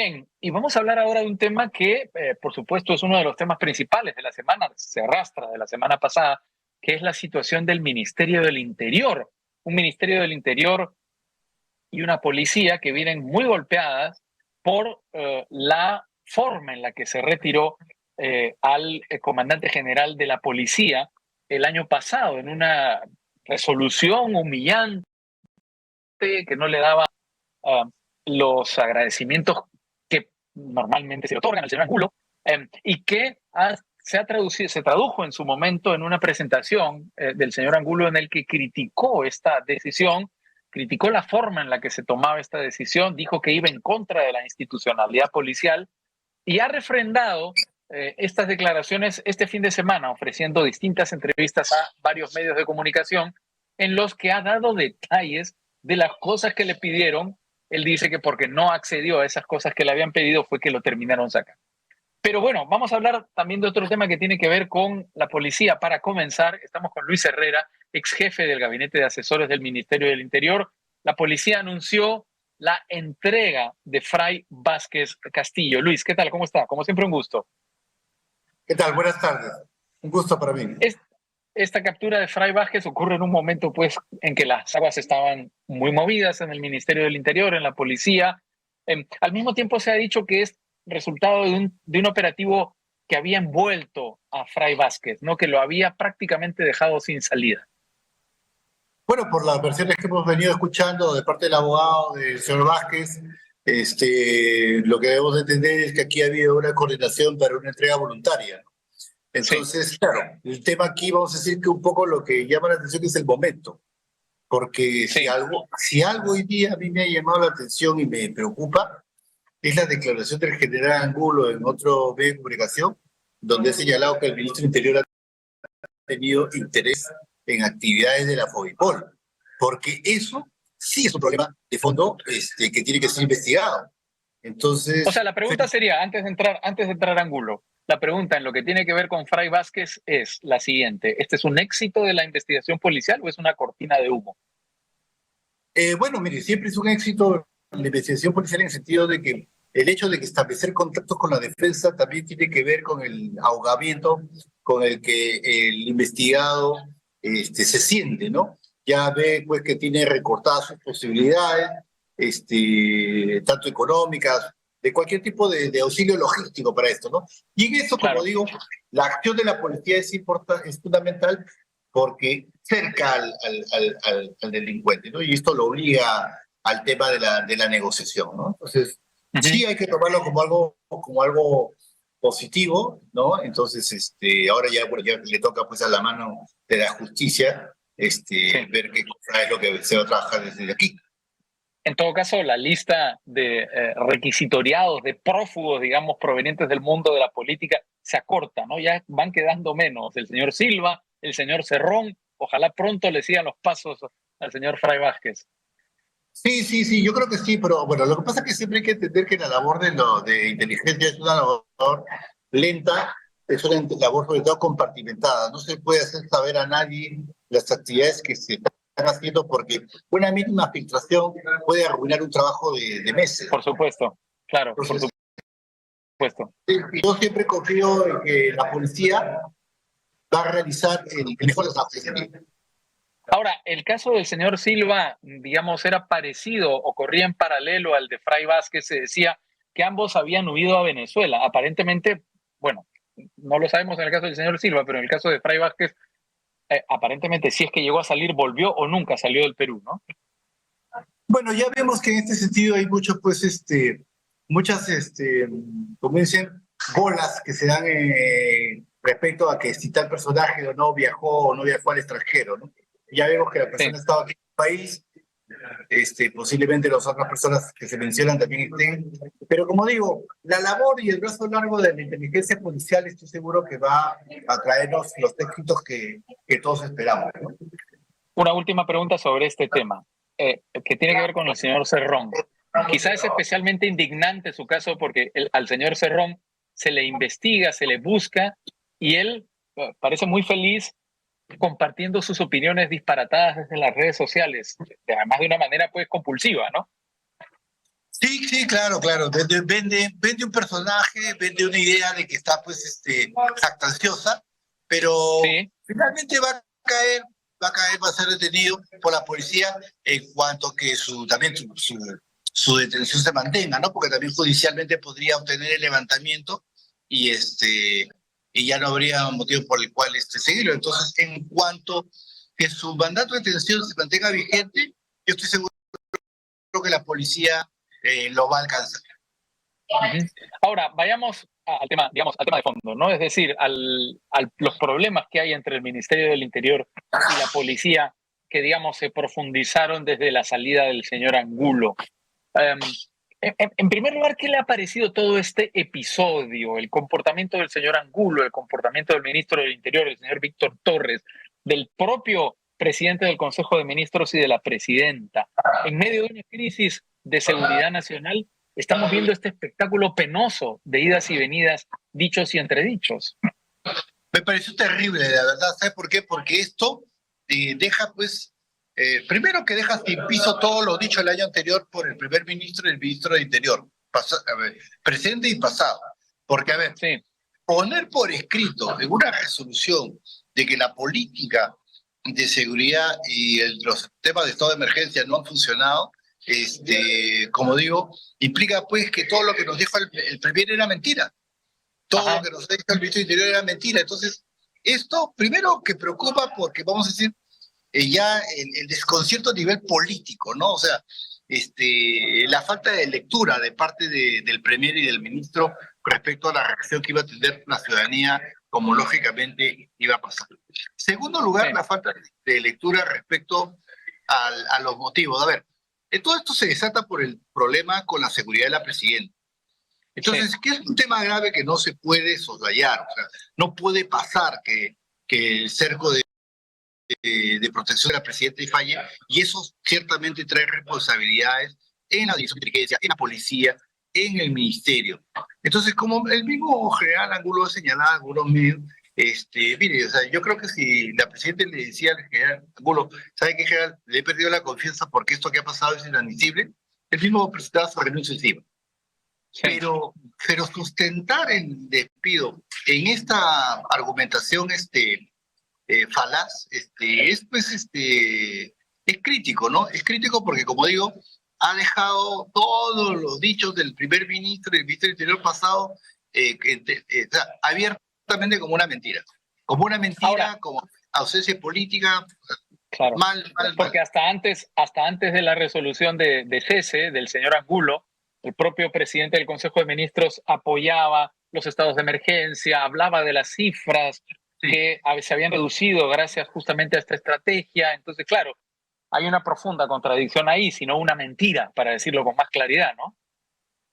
Bien, y vamos a hablar ahora de un tema que, por supuesto, es uno de los temas principales de la semana, se arrastra de la semana pasada, que es la situación del Ministerio del Interior. Un Ministerio del Interior y una policía que vienen muy golpeadas por la forma en la que se retiró al comandante general de la policía el año pasado en una resolución humillante que no le daba uh, los agradecimientos que normalmente se otorgan al señor Angulo, y que se tradujo en su momento en una presentación del señor Angulo en el que criticó esta decisión, criticó la forma en la que se tomaba esta decisión, dijo que iba en contra de la institucionalidad policial y ha refrendado estas declaraciones este fin de semana, ofreciendo distintas entrevistas a varios medios de comunicación en los que ha dado detalles de las cosas que le pidieron. Él dice que porque no accedió a esas cosas que le habían pedido fue que lo terminaron sacando. Pero bueno, vamos a hablar también de otro tema que tiene que ver con la policía. Para comenzar, estamos con Luis Herrera, ex jefe del Gabinete de Asesores del Ministerio del Interior. La policía anunció la entrega de Fray Vázquez Castillo. Luis, ¿qué tal? ¿Cómo está? Como siempre, un gusto. ¿Qué tal? Buenas tardes. Un gusto para mí. Esta captura de Fray Vázquez ocurre en un momento pues, en que las aguas estaban muy movidas en el Ministerio del Interior, en la policía. Al mismo tiempo se ha dicho que es resultado de un operativo que había envuelto a Fray Vázquez, ¿no? Que lo había prácticamente dejado sin salida. Bueno, por las versiones que hemos venido escuchando de parte del abogado del señor Vázquez, lo que debemos entender es que aquí ha habido una coordinación para una entrega voluntaria. Entonces, sí, claro, el tema aquí vamos a decir que un poco lo que llama la atención es el momento, porque sí, si algo hoy día a mí me ha llamado la atención y me preocupa, es la declaración del general Angulo en otro medio de comunicación, donde ha señalado que el ministro del Interior ha tenido interés en actividades de la FOBIPOL, porque eso sí es un problema de fondo que tiene que ser investigado. Entonces, o sea, la pregunta sería, antes de entrar a Angulo, la pregunta en lo que tiene que ver con Fray Vázquez es la siguiente: ¿este es un éxito de la investigación policial o es una cortina de humo? Bueno, mire, siempre es un éxito la investigación policial en el sentido de que el hecho de que establecer contactos con la defensa también tiene que ver con el ahogamiento con el que el investigado se siente, ¿no? Ya ve pues que tiene recortadas sus posibilidades, tanto económicas, de cualquier tipo de auxilio logístico para esto, ¿no? Y en eso, Claro. como digo, la acción de la policía es fundamental porque cerca al delincuente, ¿no? Y esto lo obliga al tema de la negociación, ¿no? Entonces, sí hay que tomarlo como algo positivo, ¿no? Entonces, ahora ya, bueno, ya le toca pues a la mano de la justicia ver qué cosa es lo que se va a trabajar desde aquí. En todo caso, la lista de requisitoriados, de prófugos, digamos, provenientes del mundo de la política, se acorta, ¿no? Ya van quedando menos. El señor Silva, el señor Cerrón, ojalá pronto le sigan los pasos al señor Fray Vázquez. Sí, yo creo que sí, pero bueno, lo que pasa es que siempre hay que entender que la labor de inteligencia es una labor lenta, es una labor sobre todo compartimentada. No se puede hacer saber a nadie las actividades que se están haciendo porque una mínima filtración puede arruinar un trabajo de meses. Por supuesto, claro, Entonces, por supuesto. yo siempre confío en que la policía va a realizar el mejor de los. Ahora, el caso del señor Silva, digamos, era parecido o corría en paralelo al de Fray Vázquez. Se decía que ambos habían huido a Venezuela. Aparentemente, bueno, no lo sabemos en el caso del señor Silva, pero en el caso de Fray Vázquez, aparentemente, si es que llegó a salir, volvió o nunca salió del Perú, ¿no? Bueno, ya vemos que en este sentido hay muchos, pues, muchas, como dicen, bolas que se dan respecto a que si tal personaje o no viajó al extranjero, ¿no? Ya vemos que la persona ha estado aquí en el país, posiblemente las otras personas que se mencionan también estén, pero como digo, la labor y el brazo largo de la inteligencia policial estoy seguro que va a traernos los éxitos que todos esperamos, ¿no? Una última pregunta sobre este tema, que tiene que ver con el señor Cerrón. Quizá es especialmente indignante su caso porque al señor Cerrón se le investiga, se le busca y él parece muy feliz compartiendo sus opiniones disparatadas desde las redes sociales, además de una manera pues compulsiva, ¿no? Sí, sí, claro, claro. Vende un personaje, vende una idea de que está, pues, jactanciosa, pero Sí, finalmente va a ser detenido por la policía en cuanto que también su detención se mantenga, ¿no? Porque también judicialmente podría obtener el levantamiento y y ya no habría motivo por el cual seguirlo. Entonces, en cuanto que su mandato de detención se mantenga vigente, yo estoy seguro que la policía lo va a alcanzar. ujú. Ahora, vayamos al tema, digamos, al tema de fondo, ¿no? Es decir, los problemas que hay entre el Ministerio del Interior y la policía, que, digamos, se profundizaron desde la salida del señor Angulo. Um, en primer lugar, ¿qué le ha parecido todo este episodio? El comportamiento del señor Angulo, el comportamiento del ministro del Interior, el señor Víctor Torres, del propio presidente del Consejo de Ministros y de la presidenta. En medio de una crisis de seguridad nacional, estamos viendo este espectáculo penoso de idas y venidas, dichos y entredichos. Me pareció terrible, la verdad. ¿Sabes por qué? Porque esto deja, pues, primero que deja sin piso todo lo dicho el año anterior por el primer ministro y el ministro del Interior, a ver, presente y pasado. Porque, a ver, Sí, poner por escrito en una resolución de que la política de seguridad y los temas de estado de emergencia no han funcionado, como digo, implica pues que todo lo que nos dijo el premier era mentira. Todo lo ajá, que nos dijo el ministro del Interior era mentira. Entonces, esto primero que preocupa porque vamos a decir ya el desconcierto a nivel político, ¿no? O sea, la falta de lectura de parte del premier y del ministro respecto a la reacción que iba a tener la ciudadanía, como lógicamente iba a pasar. Segundo lugar, sí, la falta de lectura respecto a los motivos. A ver, todo esto se desata por el problema con la seguridad de la presidenta. sí, Entonces, que es un tema grave que no se puede soslayar, o sea, no puede pasar que el cerco de protección de la presidenta falle, y eso ciertamente trae responsabilidades en la dirección de inteligencia, en la policía, en el ministerio. Entonces, como el mismo general Angulo ha señalado, algunos medios, mire, o sea, yo creo que si la presidenta le decía al general Angulo, ¿sabe qué, general? Le he perdido la confianza porque esto que ha pasado es inadmisible, el mismo presentaba su renuncia encima. sí. Pero sustentar el despido en esta argumentación falaz, es crítico, ¿no? Es crítico porque, como digo, ha dejado todos los dichos del primer ministro y del ministro del Interior pasado o sea, abiertamente como una Ahora, mentira, como ausencia política, claro, mal, mal, porque mal. hasta antes de la resolución de cese del señor Angulo, el propio presidente del Consejo de Ministros apoyaba los estados de emergencia, hablaba de las cifras Sí. que se habían reducido gracias justamente a esta estrategia. Entonces, claro, hay una profunda contradicción ahí, sino una mentira, para decirlo con más claridad, ¿no?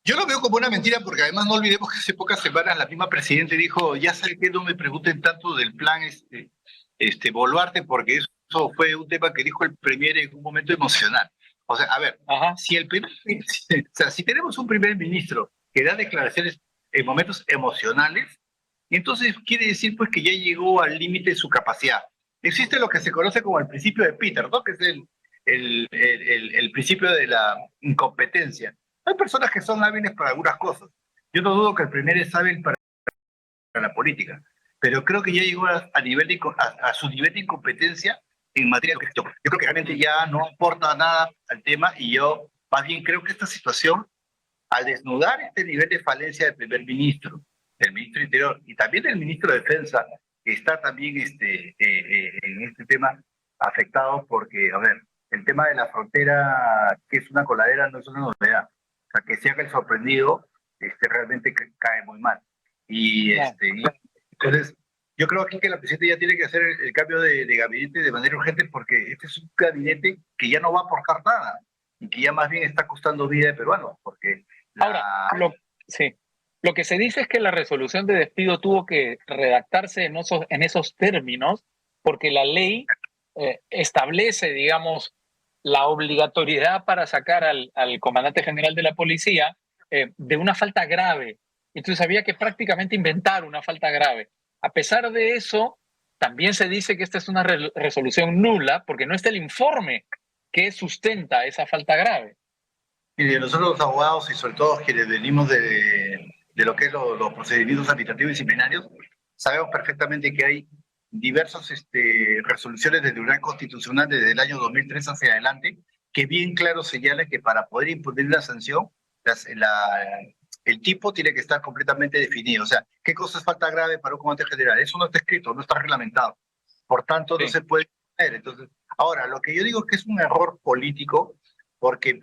Yo lo veo como una mentira porque además no olvidemos que hace pocas semanas la misma presidenta dijo, ya sé que no me pregunten tanto del plan Boluarte porque eso fue un tema que dijo el premier en un momento emocional. O sea, a ver, Ajá, si o sea, si tenemos un primer ministro que da declaraciones en momentos emocionales, entonces quiere decir pues que ya llegó al límite de su capacidad. Existe lo que se conoce como el principio de Peter, ¿no? Que es el principio de la incompetencia. Hay personas que son hábiles para algunas cosas. Yo no dudo que el primer es hábil para la política, pero creo que ya llegó a su nivel de incompetencia en materia de gestión. Yo creo que realmente ya no aporta nada al tema y yo más bien creo que esta situación, al desnudar este nivel de falencia del primer ministro, del ministro del Interior y también del ministro de Defensa, que está también en este tema afectado porque, a ver, el tema de la frontera, que es una coladera, no es una novedad. O sea, que se haga el sorprendido, realmente cae muy mal. claro. Entonces, yo creo aquí que la presidenta ya tiene que hacer el cambio de gabinete de manera urgente porque este es un gabinete que ya no va a aportar nada y que ya más bien está costando vida de peruanos, porque Ahora, sí, lo que se dice es que la resolución de despido tuvo que redactarse en esos términos porque la ley establece, digamos, la obligatoriedad para sacar al comandante general de la policía de una falta grave. Entonces había que prácticamente inventar una falta grave. A pesar de eso, también se dice que esta es una resolución nula porque no está el informe que sustenta esa falta grave. Y nosotros los abogados y sobre todo quienes venimos de lo que es los procedimientos administrativos disciplinarios, sabemos perfectamente que hay diversas resoluciones del Tribunal Constitucional desde el año 2003 hacia adelante que bien claro señalan que para poder imponer una sanción, el tipo tiene que estar completamente definido. O sea, ¿qué cosa es falta grave para un comandante general? Eso no está escrito, no está reglamentado. Por tanto, no Sí. se puede hacer. Entonces, ahora, lo que yo digo es que es un error político porque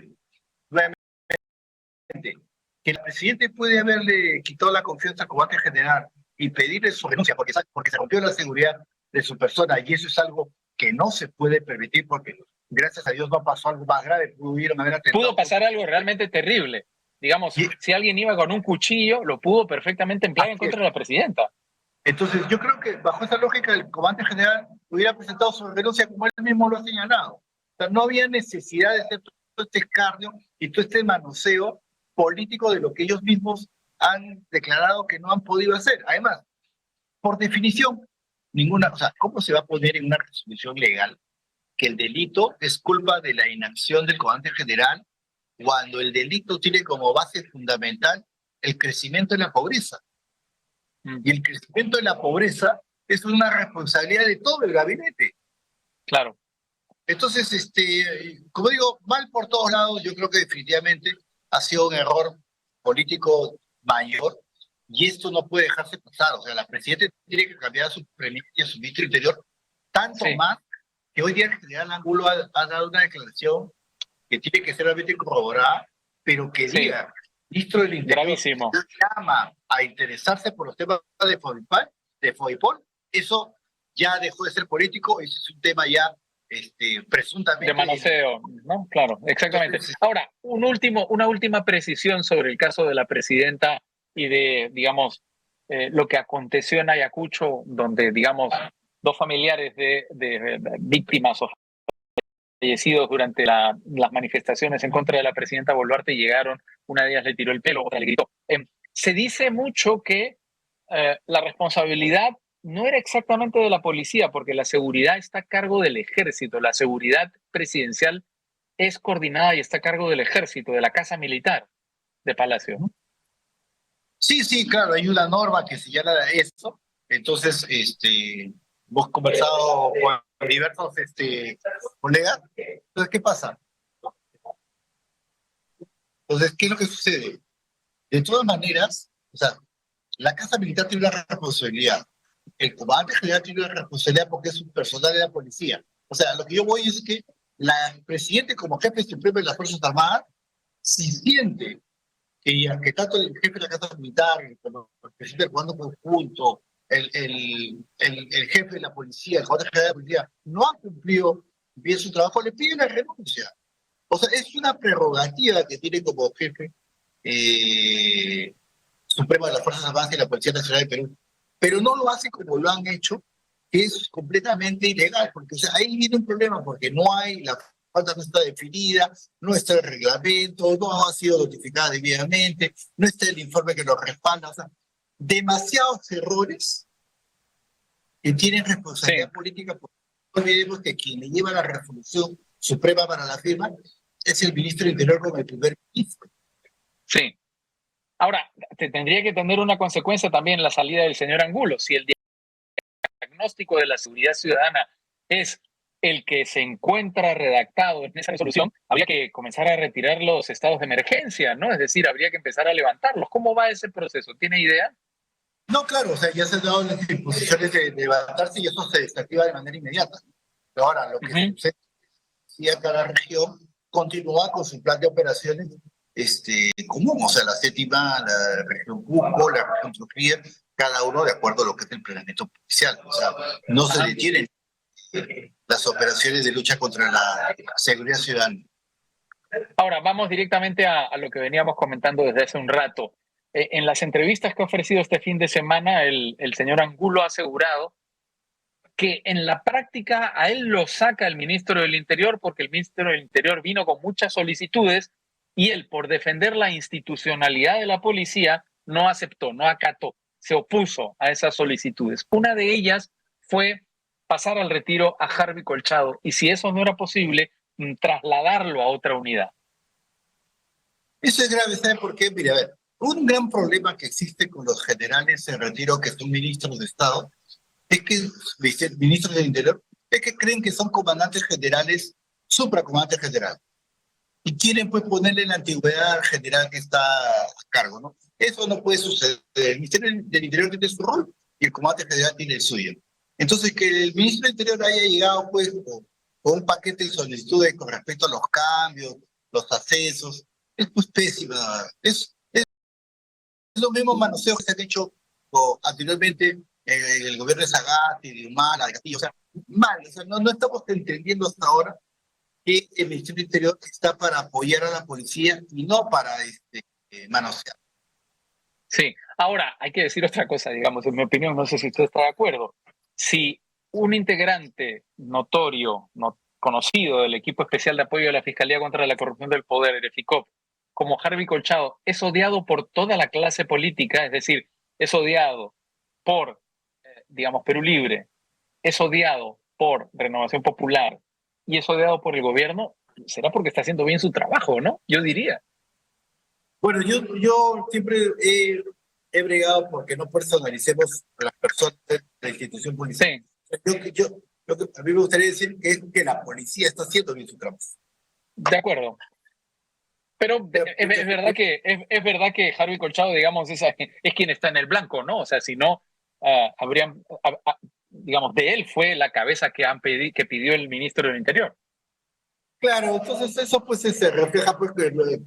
que el presidente puede haberle quitado la confianza al comandante general y pedirle su renuncia porque se rompió la seguridad de su persona, y eso es algo que no se puede permitir porque gracias a Dios no pasó algo más grave, pudieron haber atentado. Pudo pasar algo realmente terrible. Digamos, Y, si alguien iba con un cuchillo, lo pudo perfectamente emplear en contra de la presidenta. entonces, yo creo que bajo esa lógica el comandante general hubiera presentado su renuncia como él mismo lo ha señalado. O sea, no había necesidad de hacer todo este escarnio y todo este manoseo político de lo que ellos mismos han declarado que no han podido hacer. Además, por definición, ninguna, o sea, ¿cómo se va a poner en una resolución legal que el delito es culpa de la inacción del comandante general cuando el delito tiene como base fundamental el crecimiento de la pobreza? Y el crecimiento de la pobreza es una responsabilidad de todo el gabinete. Claro. Entonces, como digo, mal por todos lados, yo creo que definitivamente ha sido un error político mayor y esto no puede dejarse pasar. O sea, la presidenta tiene que cambiar a su premisa y a su ministro interior, tanto más que hoy día el general Angulo ha dado una declaración que tiene que ser realmente corroborada, pero que diga, ministro del Interior, gravísimo, llama a interesarse por los temas de FOIPOL, eso ya dejó de ser político, eso es un tema ya presuntamente de manoseo, ¿no? Claro, exactamente. Ahora, una última precisión sobre el caso de la presidenta y de, digamos, lo que aconteció en Ayacucho, donde, digamos, dos familiares de víctimas o fallecidos durante las manifestaciones en contra de la presidenta Boluarte llegaron, una de ellas le tiró el pelo, otra le gritó. Se dice mucho que la responsabilidad no era exactamente de la policía, porque la seguridad está a cargo del ejército, la seguridad presidencial es coordinada y está a cargo del ejército, de la Casa Militar de Palacio, ¿no? Sí, sí, claro, hay una norma que señala eso. Entonces, hemos conversado con diversos colegas. Entonces, ¿qué pasa? Entonces, ¿qué es lo que sucede? De todas maneras, o sea, la Casa Militar tiene una responsabilidad. El comandante general tiene una responsabilidad porque es un personal de la policía. O sea, lo que yo voy es que la presidente como jefe supremo de las Fuerzas Armadas, si siente que tanto el jefe de la Casa Militar, el presidente del Comando Conjunto, el jefe de la policía, el comandante general de la policía, no han cumplido bien su trabajo, le piden la renuncia. O sea, es una prerrogativa que tiene como jefe supremo de las Fuerzas Armadas y la Policía Nacional de Perú. Pero no lo hace como lo han hecho, que es completamente ilegal, porque o sea, ahí viene un problema, porque no hay, la falta no está definida, no está el reglamento, no ha sido notificada debidamente, no está el informe que lo respalda, o sea, demasiados errores que tienen responsabilidad política, porque no olvidemos que quien le lleva la resolución suprema para la firma es el ministro del Interior como el primer ministro. Sí. Ahora, tendría que tener una consecuencia también la salida del señor Angulo. Si el diagnóstico de la seguridad ciudadana es el que se encuentra redactado en esa resolución, habría que comenzar a retirar los estados de emergencia, ¿no? Es decir, habría que empezar a levantarlos. ¿Cómo va ese proceso? ¿Tiene idea? No, claro, o sea, ya se han dado las disposiciones de levantarse y eso se desactiva de manera inmediata. Pero ahora, lo que sucede es que cada región continúa con su plan de operaciones común, o sea, la séptima, la región Cusco, la región Trujillo, cada uno de acuerdo a lo que es el planeamiento policial. O sea, no se detienen las operaciones de lucha contra la seguridad ciudadana. Ahora, vamos directamente a lo que veníamos comentando desde hace un rato. En las entrevistas que ha ofrecido este fin de semana, el señor Angulo ha asegurado que en la práctica a él lo saca el ministro del Interior porque el ministro del Interior vino con muchas solicitudes y él, por defender la institucionalidad de la policía, no aceptó, no acató, se opuso a esas solicitudes. Una de ellas fue pasar al retiro a Harvey Colchado y si eso no era posible, trasladarlo a otra unidad. Eso es grave, ¿sabe por qué? Mire, a ver, un gran problema que existe con los generales en retiro que son ministros de Estado es que, ministros del Interior, es que creen que son comandantes generales, supracomandantes generales, y quieren pues ponerle la antigüedad al general que está a cargo, ¿no? Eso no puede suceder. El Ministerio del Interior tiene su rol y el comandante general tiene el suyo. Entonces, que el ministro del Interior haya llegado pues con un paquete de solicitudes con respecto a los cambios, los accesos, es pues pésima. Es los mismos manoseos que se han hecho anteriormente en el gobierno de Sagasti, de Humala, de Castillo. O sea, mal. O sea, no estamos entendiendo hasta ahora que el Ministerio del Interior está para apoyar a la policía y no para manosear. Sí, ahora hay que decir otra cosa, digamos, en mi opinión, no sé si usted está de acuerdo. Si un integrante notorio, no, conocido del equipo especial de apoyo de la Fiscalía contra la Corrupción del Poder, el FICOP, como Harvey Colchado, es odiado por toda la clase política, es decir, es odiado por, digamos, Perú Libre, es odiado por Renovación Popular y es odiado por el gobierno, será porque está haciendo bien su trabajo, ¿no? Yo diría. Bueno, yo siempre he bregado porque no personalicemos a las personas de la institución policial. Sí, Lo que a mí me gustaría decir que es que la policía está haciendo bien su trabajo. de acuerdo. Pero es verdad que Harvey Colchado, digamos, es quien está en el blanco, ¿no? O sea, si no, habrían, digamos, de él fue la cabeza que pidió el ministro del Interior. Claro, entonces eso pues se refleja, pues,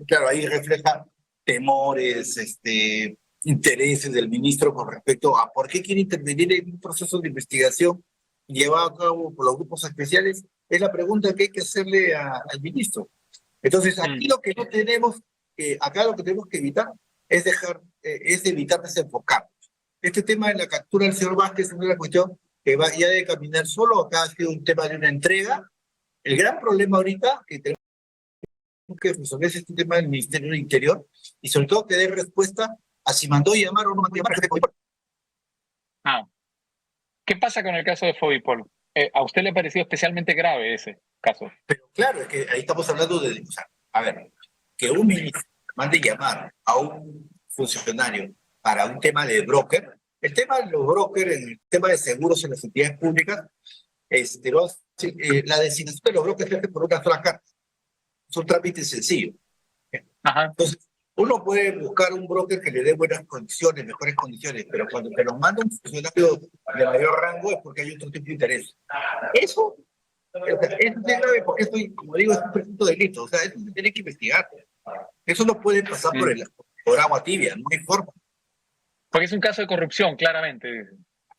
claro, ahí refleja temores, intereses del ministro con respecto a por qué quiere intervenir en un proceso de investigación llevado a cabo por los grupos especiales. Es la pregunta que hay que hacerle al ministro. Entonces, aquí Mm. lo que no tenemos, acá lo que tenemos que evitar es evitar desenfocar. Este tema de la captura del señor Vázquez es una cuestión que va ya de caminar solo, acá ha sido un tema de una entrega. El gran problema ahorita que tenemos que resolver es este tema del Ministerio del Interior y sobre todo que dé respuesta a si mandó llamar o no mandó llamar. Ah, ¿qué pasa con el caso de Fobipol? ¿A usted le pareció especialmente grave ese caso? Pero claro, es que ahí estamos hablando de, o sea, a ver, que un ministro mande llamar a un funcionario para un tema de broker, el tema de los brokers, el tema de seguros en las entidades públicas, la designación de los brokers se hace por una sola carta. Es un trámite sencillo. Ajá. Entonces, uno puede buscar un broker que le dé buenas condiciones, mejores condiciones, pero cuando te lo manda un funcionario de mayor rango es porque hay otro tipo de interés. Eso es grave porque esto, como digo, es un presunto delito. O sea, eso se tiene que investigar. Eso no puede pasar Mm. por agua tibia, no hay forma. Porque es un caso de corrupción, claramente.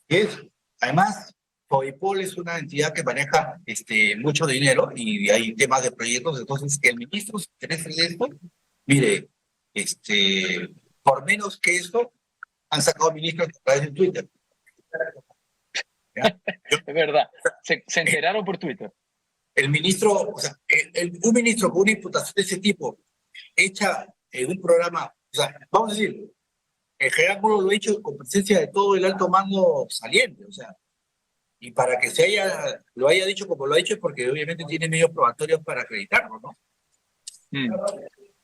Es, además, Fovipol es una entidad que maneja mucho dinero y hay temas de proyectos, entonces que el ministro se interese en esto, mire, por menos que esto, han sacado ministros a través de Twitter. ¿Ya? Es verdad. Se enteraron por Twitter. El ministro, o sea, un ministro con una imputación de ese tipo, hecha en un programa, o sea, vamos a decir, el general Muro lo ha hecho con presencia de todo el alto mando saliente, o sea, y para que lo haya dicho como lo ha dicho es porque obviamente tiene medios probatorios para acreditarlo, ¿no? Mm.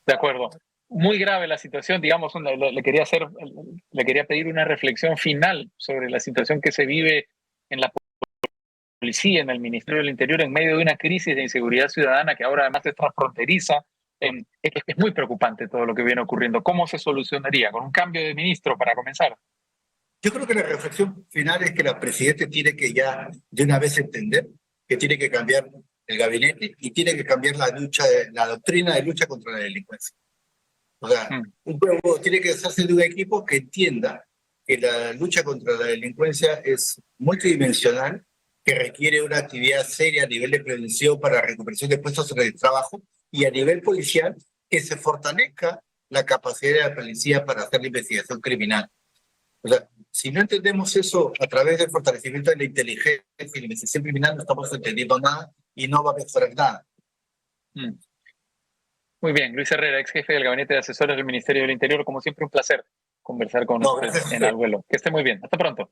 De acuerdo. Muy grave la situación, digamos, le quería pedir una reflexión final sobre la situación que se vive en la policía, en el Ministerio del Interior, en medio de una crisis de inseguridad ciudadana que ahora además es transfronteriza. Es muy preocupante todo lo que viene ocurriendo. ¿Cómo se solucionaría? ¿Con un cambio de ministro para comenzar? Yo creo que la reflexión final es que la presidenta tiene que ya de una vez entender que tiene que cambiar el gabinete y tiene que cambiar la doctrina de lucha contra la delincuencia. O sea, Mm. un pueblo tiene que hacerse de un equipo que entienda que la lucha contra la delincuencia es multidimensional, que requiere una actividad seria a nivel de prevención para recuperación de puestos de trabajo y a nivel policial que se fortalezca la capacidad de la policía para hacer la investigación criminal. O sea, si no entendemos eso a través del fortalecimiento de la inteligencia y la investigación criminal, no estamos entendiendo nada y no va a mejorar nada. Mm. Muy bien, Luis Herrera, ex jefe del Gabinete de Asesores del Ministerio del Interior. Como siempre, un placer conversar con No, usted gracias a en usted. Al Vuelo. Que esté muy bien. Hasta pronto.